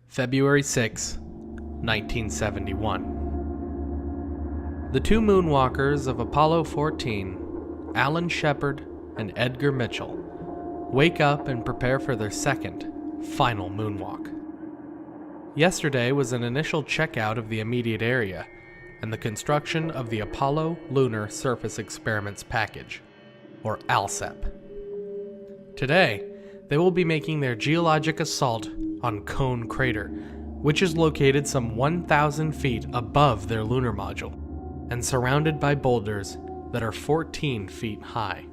February 6, 1971. The two moonwalkers of Apollo 14, Alan Shepard and Edgar Mitchell, wake up and prepare for their second, final moonwalk. Yesterday was an initial checkout of the immediate area and the construction of the Apollo Lunar Surface Experiments Package, or ALSEP. Today, they will be making their geologic assault on Cone Crater, which is located some 1,000 feet above their lunar module and surrounded by boulders that are 14 feet high.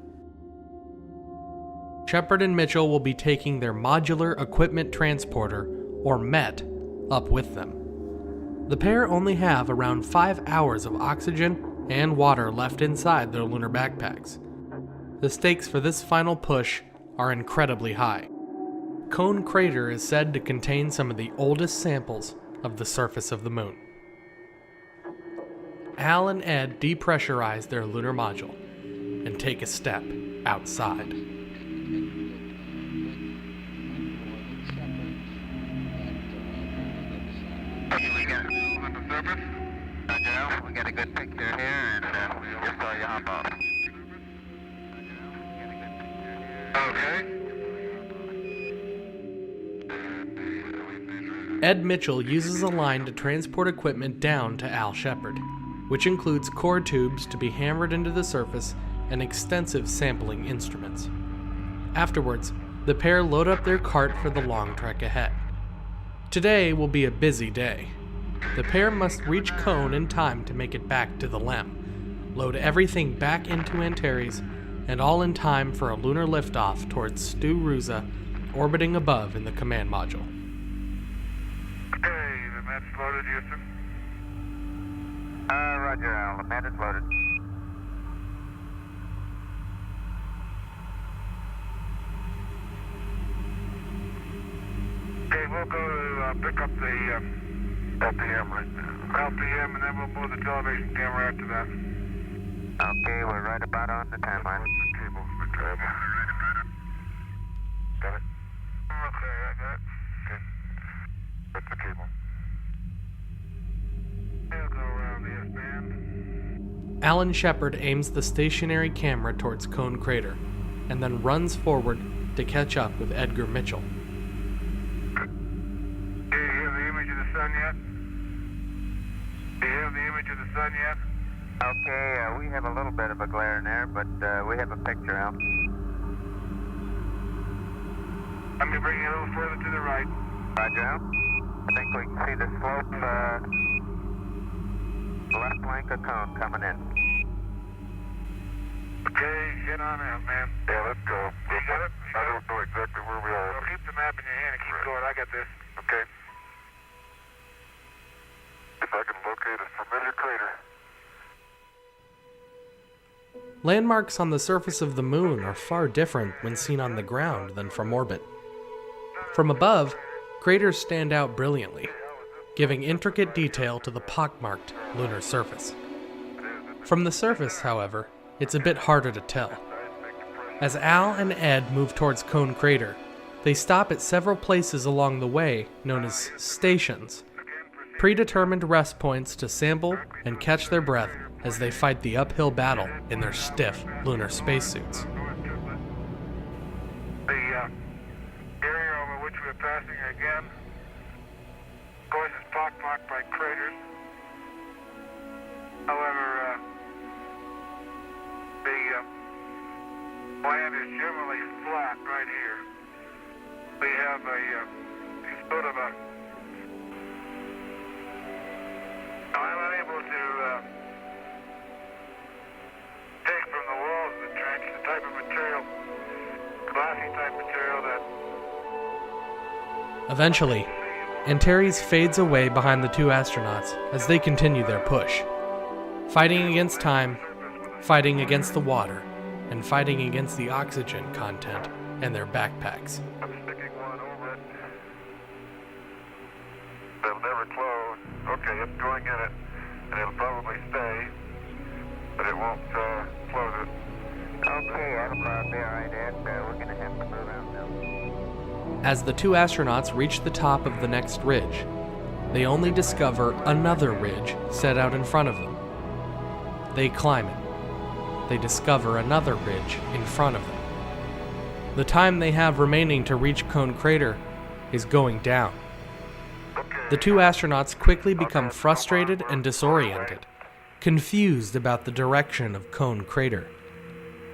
Shepard and Mitchell will be taking their Modular Equipment Transporter, or MET, up with them. The pair only have around 5 hours of oxygen and water left inside their lunar backpacks. The stakes for this final push are incredibly high. Cone Crater is said to contain some of the oldest samples of the surface of the moon. Al and Ed depressurize their lunar module and take a step outside. We got a good picture here, and we'll saw you hop off. Okay. Ed Mitchell uses a line to transport equipment down to Al Shepard, which includes core tubes to be hammered into the surface and extensive sampling instruments. Afterwards, the pair load up their cart for the long trek ahead. Today will be a busy day. The pair must reach Cone in time to make it back to the LEM, load everything back into Antares, and all in time for a lunar liftoff towards Stu Roosa, orbiting above in the command module. Okay, the met's loaded, Houston. Roger, Al. The met is loaded. Okay, we'll go to pick up the LPM right now. LPM, and then we'll move the television camera after that. Okay, we're right about on the timeline. The cable's been grabbed. Got it? Okay, I got it. Okay. That's the cable. We'll go around the S-band. Alan Shepard aims the stationary camera towards Cone Crater, and then runs forward to catch up with Edgar Mitchell. Do you have the image of the sun yet? Do you have the image of the sun yet? Okay, we have a little bit of a glare in there, but we have a picture, Al. Let me bring you a little further to the right. Roger, Al. I think we can see the slope, left flank of Cone coming in. Okay, get on out, man. Yeah, let's go. You got it? I don't know exactly where we are. Well, keep the map in your hand and keep going. I got this. Okay. If I can locate a familiar crater. Landmarks on the surface of the moon are far different when seen on the ground than from orbit. From above, craters stand out brilliantly, giving intricate detail to the pockmarked lunar surface. From the surface, however, it's a bit harder to tell. As Al and Ed move towards Cone Crater, they stop at several places along the way known as stations, predetermined rest points to sample and catch their breath as they fight the uphill battle in their stiff lunar spacesuits. The area over which we're passing again, of course, is pockmarked by craters. However, the land is generally flat right here. We have a sort of a... I'm unable to take from the walls of the trench the type of material, glassy type material that... Eventually, Antares fades away behind the two astronauts as they continue their push, fighting against time, fighting against the water, and fighting against the oxygen content in their backpacks. I'm sticking one over it. They'll never close. Okay, it's going in it, and it'll probably stay, but it won't close it. Okay, that'll probably be all right, Ed. We're going to have to move out now. As the two astronauts reach the top of the next ridge, they only discover another ridge set out in front of them. They climb it. They discover another ridge in front of them. The time they have remaining to reach Cone Crater is going down. The two astronauts quickly become frustrated and disoriented, confused about the direction of Cone Crater.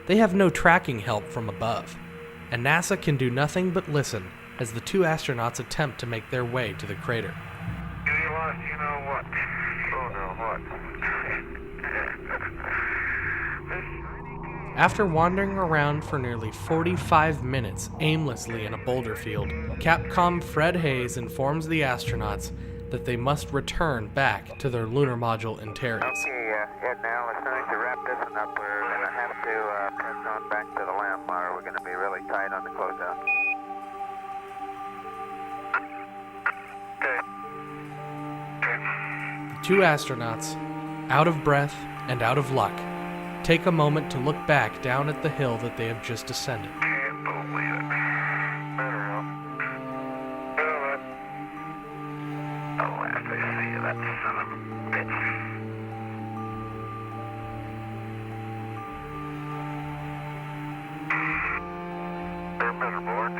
They have no tracking help from above, and NASA can do nothing but listen as the two astronauts attempt to make their way to the crater. You lost, you know what? Oh, no, what? After wandering around for nearly 45 minutes aimlessly in a boulder field, Capcom Fred Hayes informs the astronauts that they must return back to their lunar module in Terrace. Okay, Ed, now as soon as you wrap this one up, we're going to have to press on back to the limb, or we're going to be really tight on the closeout. The two astronauts, out of breath and out of luck, take a moment to look back down at the hill that they have just ascended. Can't believe it. Better help. Oh, after I see you, that son of a bitch. They're better, board.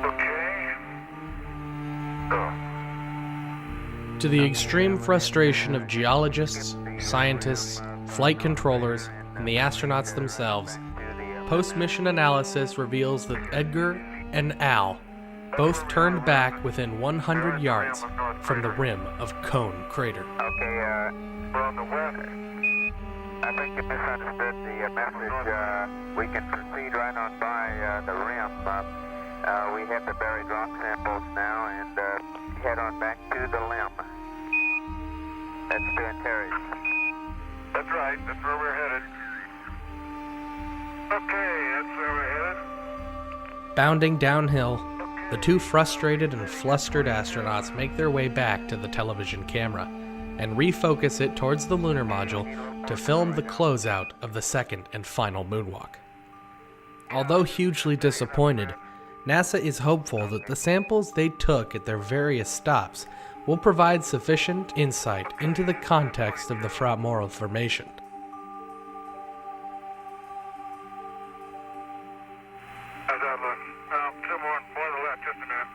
Okay. Oh. To the extreme frustration of geologists, scientists, flight controllers, and the astronauts themselves, post-mission analysis reveals that Edgar and Al both turned back within 100 yards from the rim of Cone Crater. Okay, we're on the west. I think you misunderstood the message. We can proceed right on by the rim. We have the buried rock samples now and head on back to the limb. That's Documentaries. That's right, that's where we're headed. Okay, that's where we're headed. Bounding downhill, the two frustrated and flustered astronauts make their way back to the television camera and refocus it towards the lunar module to film the closeout of the second and final moonwalk. Although hugely disappointed, NASA is hopeful that the samples they took at their various stops will provide sufficient insight into the context of the Fraught-Morrill Formation. How's that look? Two more to the left, just a minute.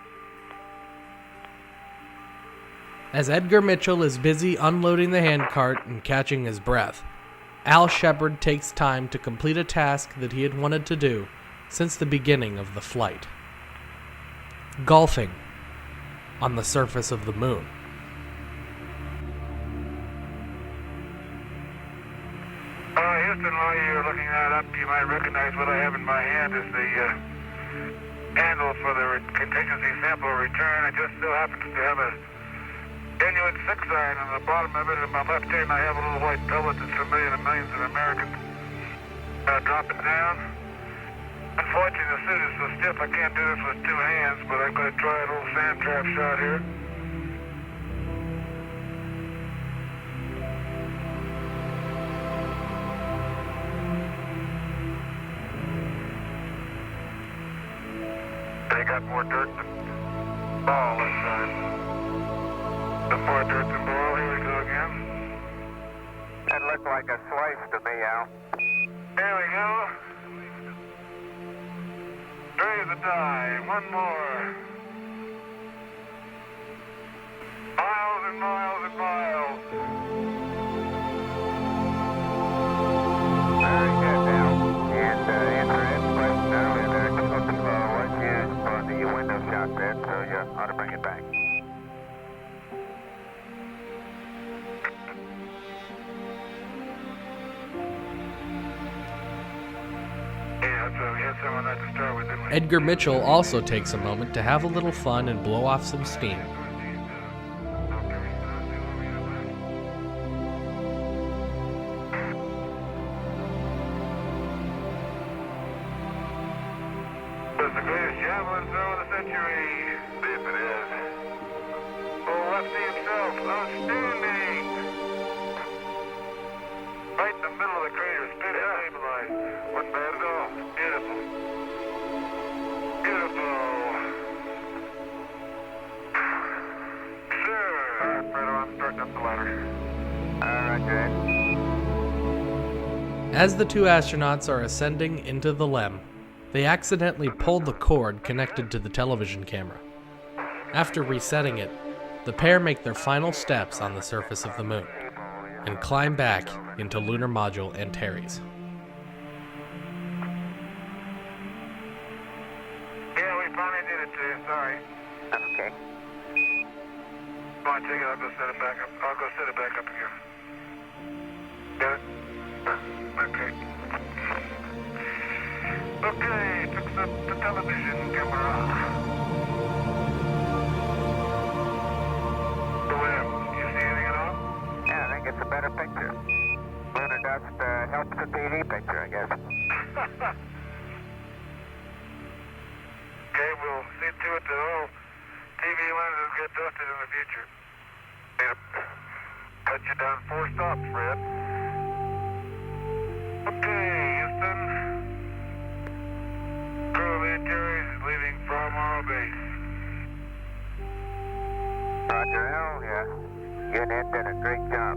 As Edgar Mitchell is busy unloading the handcart and catching his breath, Al Shepard takes time to complete a task that he had wanted to do since the beginning of the flight. Golfing on the surface of the moon. Houston, while you're looking that up, you might recognize what I have in my hand is the handle for the contingency sample return. I just so happens to have a genuine 6-iron on the bottom of it. In my left hand, I have a little white pellet that's familiar to millions of Americans. Drop it down. Unfortunately, the suit is so stiff I can't do this with two hands, but I'm going to try a little sand trap shot here. They got more dirt than ball this time. Some more dirt than ball. Here we go again. That looked like a slice to me, Al. There we go. Raise the die. One more. Miles and miles and miles. Very good, Al. And answer that question earlier there, was used for the window shot there, so you ought to bring it back. Yeah, so we had some of that to start with, didn't we? Edgar Mitchell also takes a moment to have a little fun and blow off some steam. It's the greatest javelin throw of the century. See if it is. Oh, Lefty himself, outstanding. Right in the middle of the crater, spit it. nice. Wasn't bad at all. Beautiful. Beautiful. Sure. All right, Fredo, I'm starting up the ladder. All right, Jay. As the two astronauts are ascending into the LEM, they accidentally pull the cord connected to the television camera. After resetting it, the pair make their final steps on the surface of the moon and climb back into Lunar Module Antares. Yeah, we finally did it, Jay. Sorry. Okay. Come on, take it. I'll go set it back up. I'll go set it back up again. Got it? Okay. Okay, fix up the television camera. The web. You see anything at all? Yeah, I think it's a better picture. Lunar dust helps the TV picture, I guess. Okay, we'll see to it that all TV lenses get dusted in the future. Cut you down 4 stops, Fred. Okay, Houston. Crew of Antares is leaving from our base. Roger, yeah. You and Ed did a great job.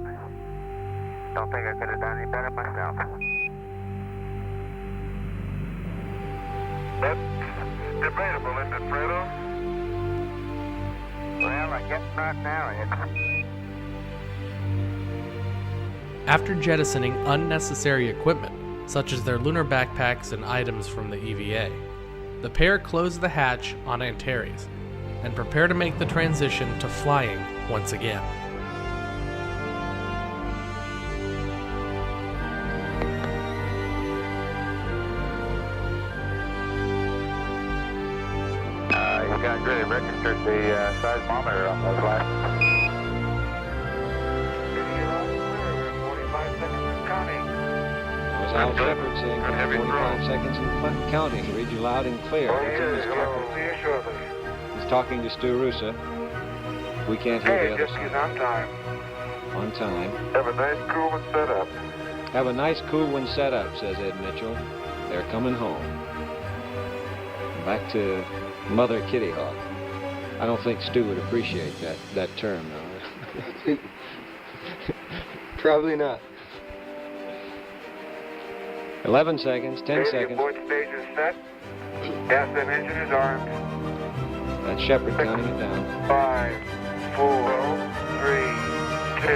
Don't think I could have done any better myself. That's debatable, isn't it, Fredo? Well, I guess not now, Ed. After jettisoning unnecessary equipment, such as their lunar backpacks and items from the EVA, the pair close the hatch on Antares and prepare to make the transition to flying once again. You guys really registered the seismometer on those last. 45 seconds counting. That was Al Shepard saying 45 seconds and counting. Read you loud and clear. See you shortly. He's talking to Stu Rusa. We can't hear Hey, the other just side. get on time. On time. Have a nice, cool one set up. Have a nice, cool one set up, says Ed Mitchell. They're coming home. Back to Mother Kitty Hawk. I don't think Stu would appreciate that term, though. Probably not. 11 seconds, 10 Stage seconds. Abort stage is set. Gas and engine is armed. That's Shepard counting it down. 5, 4, 3, 2,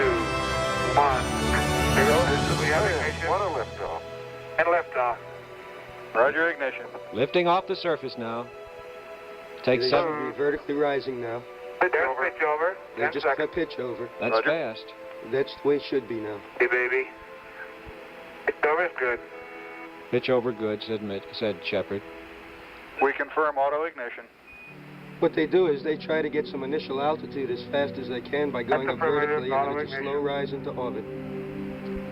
1. We have ignition. What a liftoff. And liftoff. Roger, ignition. Lifting off the surface now. Take They 7. should be vertically rising now. There's pitch over. They 10 just got seconds. pitch over. That's Roger. fast. That's the way it should be now. Hey, baby. Pitch over is good. Pitch over good, said Shepard. We confirm auto ignition. What they do is they try to get some initial altitude as fast as they can by going up affirmative, vertically, and auto it's a slow ignition. rise into orbit.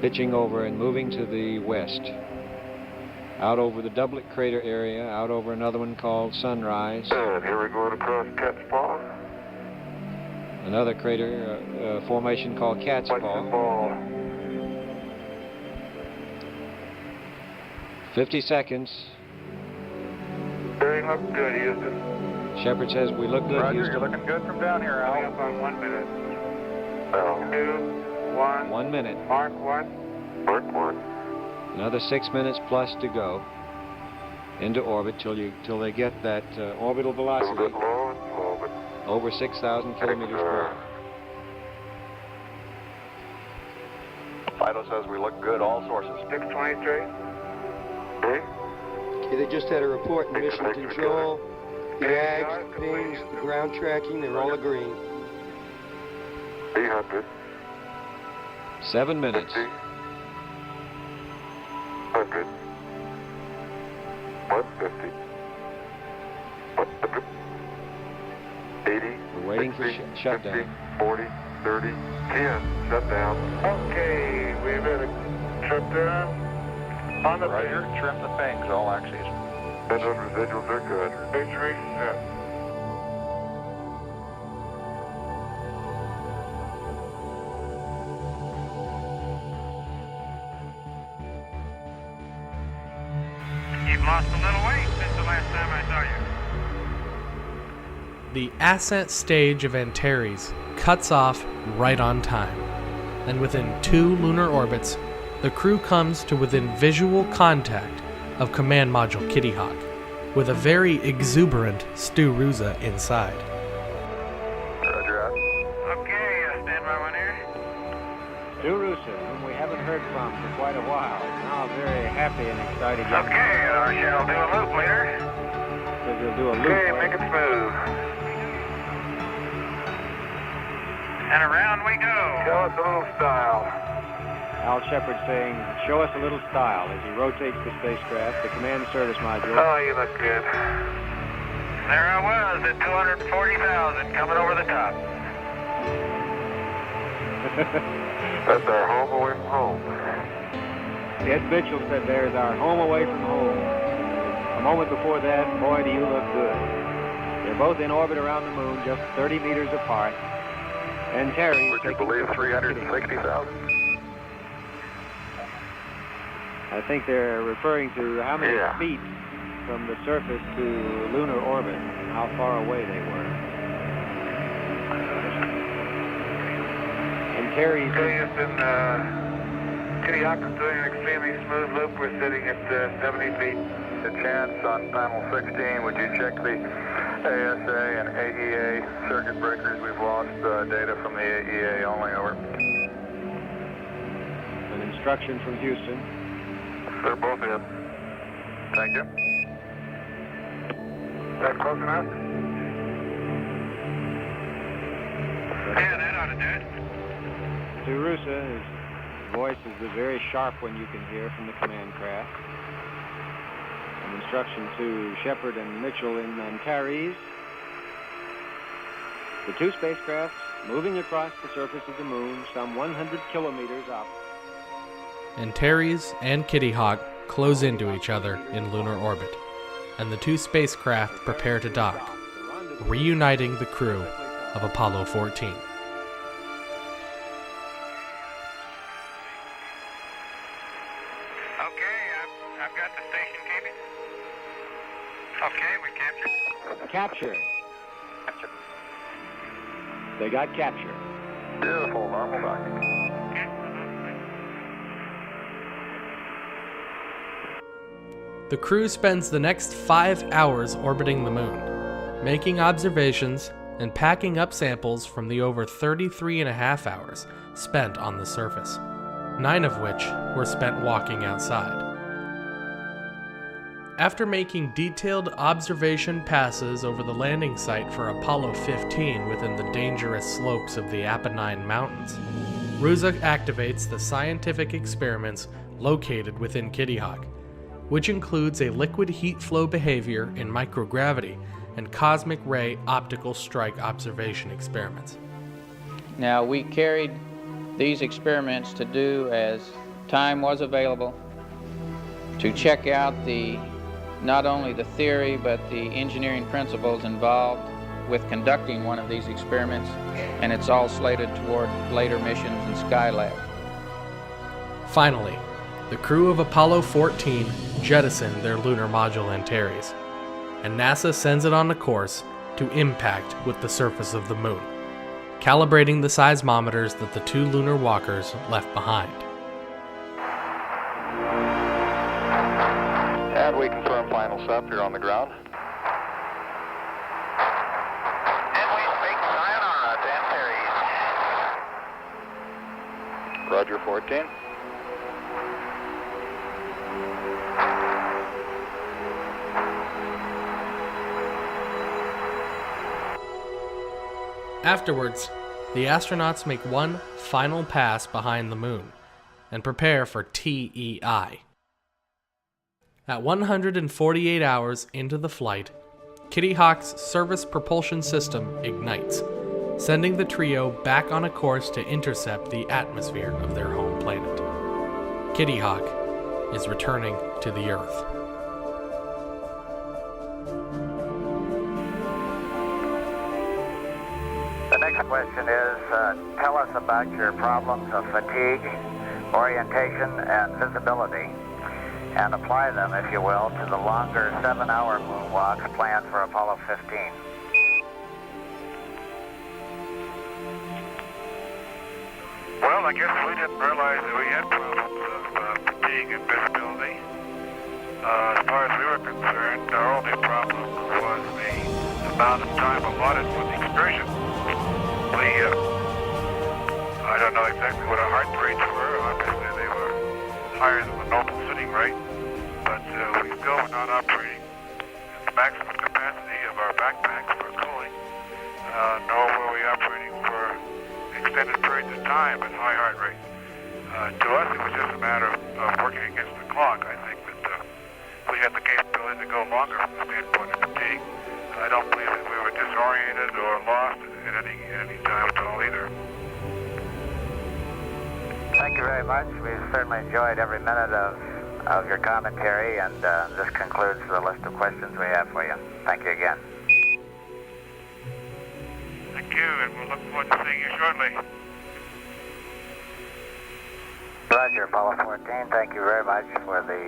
Pitching over and moving to the west. Out over the Doublet Crater area, out over another one called Sunrise. And here we're going across Cat's Paw. Another crater formation called Cat's Watch the Paw. ball. 50 seconds. Bearing looks good, Houston. Shepard says we look good, Roger, Houston. you're looking good from down here, Coming Al. up on 1 minute. 2, 1. 1 minute. Mark 1. Mark 1. Another 6 minutes plus to go into orbit till they get that orbital velocity Low and slow, but over 6,000 kilometers per hour. Fido says we look good, all sources. 623. Okay. Okay, they just had a report. Mission Connected control, the Yeah, ags, it's the pings, complete. the ground tracking, they're all agreeing. 800. 7 minutes. 50. 100. 150. 100. 80. We're waiting for 60, shutdown. 50, 40, 30, 10. Shut down. Okay, we've had a shutdown on the Roger, trim the fangs, all axes. And those residuals are good. Stage reset. You've lost a little weight since the last time I saw you. The ascent stage of Antares cuts off right on time, and within 2 lunar orbits, the crew comes to within visual contact of Command Module Kitty Hawk, with a very exuberant Stu Ruza inside. Roger out. Okay, stand by one here. Stu Rusa, whom we haven't heard from for quite a while, now very happy and excited. Okay, I shall do a loop, leader. Says he'll do a loop. Okay, make it smooth. And around we go. Show us a little style. Al Shepard saying, show us a little style as he rotates the spacecraft, the command service module. Oh, you look good. There I was at 240,000 coming over the top. That's our home away from home. Ed Mitchell said there's our home away from home. A moment before that, boy, do you look good. They're both in orbit around the moon, just 30 meters apart. And Terry... Would you believe 360,000? I think they're referring to how many Yeah. feet from the surface to lunar orbit, and how far away they were. And Terry's... Okay, Houston, Kitty Hawk is doing an extremely smooth loop. We're sitting at 70 feet. The chance on panel 16, would you check the ASA and AEA circuit breakers? We've lost data from the AEA only, over. An instruction from Houston. They're both in. Thank you. That close enough? Yeah, that ought to do it. To Rusa, his voice is the very sharp one you can hear from the command craft. An instruction to Shepard and Mitchell in Antares. The 2 spacecrafts moving across the surface of the moon some 100 kilometers up. Antares and Kitty Hawk close into each other in lunar orbit, and the 2 spacecraft prepare to dock, reuniting the crew of Apollo 14. Okay, I've got the station keeping. Okay, we captured. Capture. They got capture. Beautiful, normal docking. The crew spends the next 5 hours orbiting the moon, making observations and packing up samples from the over 33.5 hours spent on the surface, 9 of which were spent walking outside. After making detailed observation passes over the landing site for Apollo 15 within the dangerous slopes of the Apennine Mountains, Ruza activates the scientific experiments located within Kitty Hawk, which includes a liquid heat flow behavior in microgravity and cosmic ray optical strike observation experiments. Now, we carried these experiments to do as time was available to check out not only the theory but the engineering principles involved with conducting one of these experiments, and it's all slated toward later missions in Skylab. Finally, the crew of Apollo 14 jettisoned their lunar module Antares, and NASA sends it on a course to impact with the surface of the moon, calibrating the seismometers that the 2 lunar walkers left behind. And we confirm final SUP here on the ground. And we speak sayonara to Antares. Roger, 14. Afterwards, the astronauts make one final pass behind the moon and prepare for TEI. At 148 hours into the flight, Kitty Hawk's service propulsion system ignites, sending the trio back on a course to intercept the atmosphere of their home planet. Kitty Hawk is returning to the Earth. The next question is, tell us about your problems of fatigue, orientation, and visibility. and apply them, if you will, to the longer 7-hour moonwalks planned for Apollo 15. Well, I guess we didn't realize that we had problems of fatigue and visibility. As far as we were concerned, our only problem was the amount of time allotted for the excursion. I don't know exactly what our heart rates were. Obviously, they were higher than the normal sitting rate, but we still were not operating at the maximum capacity of our backpacks for cooling, nor were we operating for extended periods of time at high heart rate. To us, it was just a matter of working against the clock. I think that we had the capability to go longer from the standpoint of fatigue. I don't believe that we were disoriented or lost at any time at all either. Thank you very much. We've certainly enjoyed every minute of your commentary, and this concludes the list of questions we have for you. Thank you again. Thank you, and we'll look forward to seeing you shortly. Roger, Apollo 14. Thank you very much for the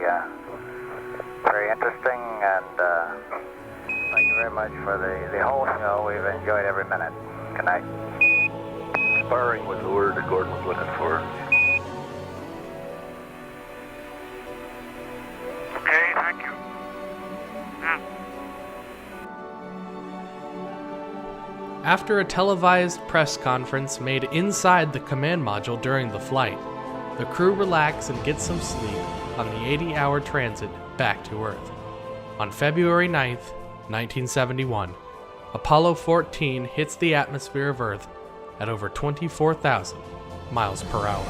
very interesting, and thank you very much for the whole show. We've enjoyed every minute. Good night. Inspiring was the word that Gordon was looking for. Okay, thank you. Yeah. After a televised press conference made inside the command module during the flight, the crew relax and get some sleep on the 80-hour transit back to Earth. On February 9th, 1971, Apollo 14 hits the atmosphere of Earth at over 24,000 miles per hour.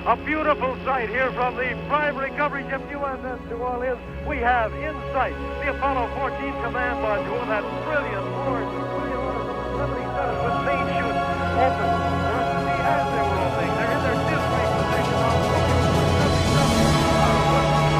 A beautiful sight here from the prime recovery ship USS New Orleans. We have in sight the Apollo 14 command module, that brilliant orange 77-foot main chute open. For us to see as they were opening. They're in their discrete position on focus.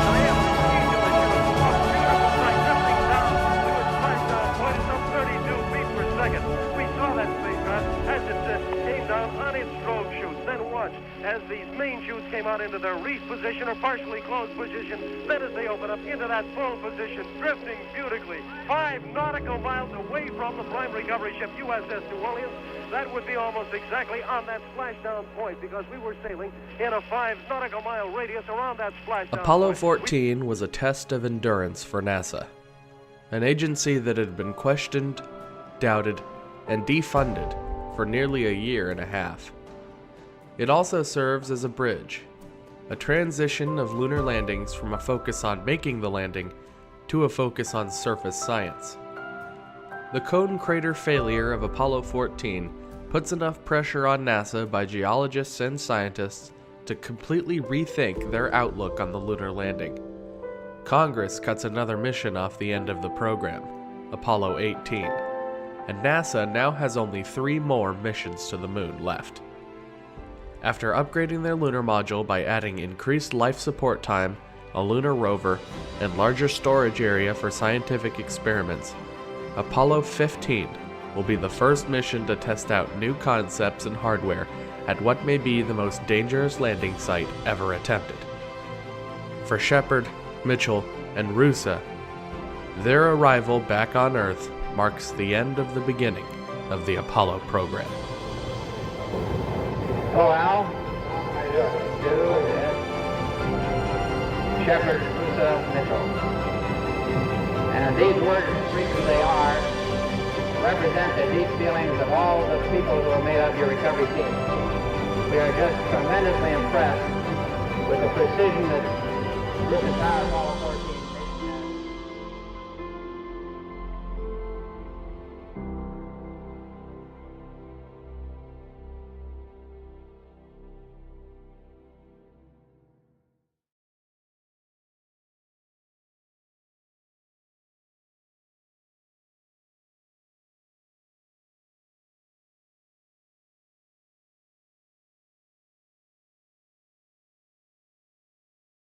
They have the each of the chutes. A beautiful sight drifting down to its splashdown point at some 32 feet per second. We saw that spacecraft as it came down on its drogue chutes. Then watch as these main chutes came out into their reef position or partially closed position. Then as they open up into that full position, drifting beautifully 5 nautical miles away from the prime recovery ship USS New Orleans. That would be almost exactly on that splashdown point, because we were sailing in a 5 nautical mile radius around that splashdown Apollo point. 14 was a test of endurance for NASA, an agency that had been questioned, doubted, and defunded for nearly a year and a half. It also serves as a bridge, a transition of lunar landings from a focus on making the landing to a focus on surface science. The cone crater failure of Apollo 14 puts enough pressure on NASA by geologists and scientists to completely rethink their outlook on the lunar landing. Congress cuts another mission off the end of the program, Apollo 18, and NASA now has only 3 more missions to the moon left. After upgrading their lunar module by adding increased life support time, a lunar rover, and larger storage area for scientific experiments, Apollo 15 will be the first mission to test out new concepts and hardware at what may be the most dangerous landing site ever attempted. For Shepard, Mitchell, and Rusa, their arrival back on Earth marks the end of the beginning of the Apollo program. Hello, Al. How you doing? Good. Shepard, Rusa, Mitchell. And these words, brief as they are, represent the deep feelings of all the people who have made up your recovery team. We are just tremendously impressed with the precision that this entire Apollo 14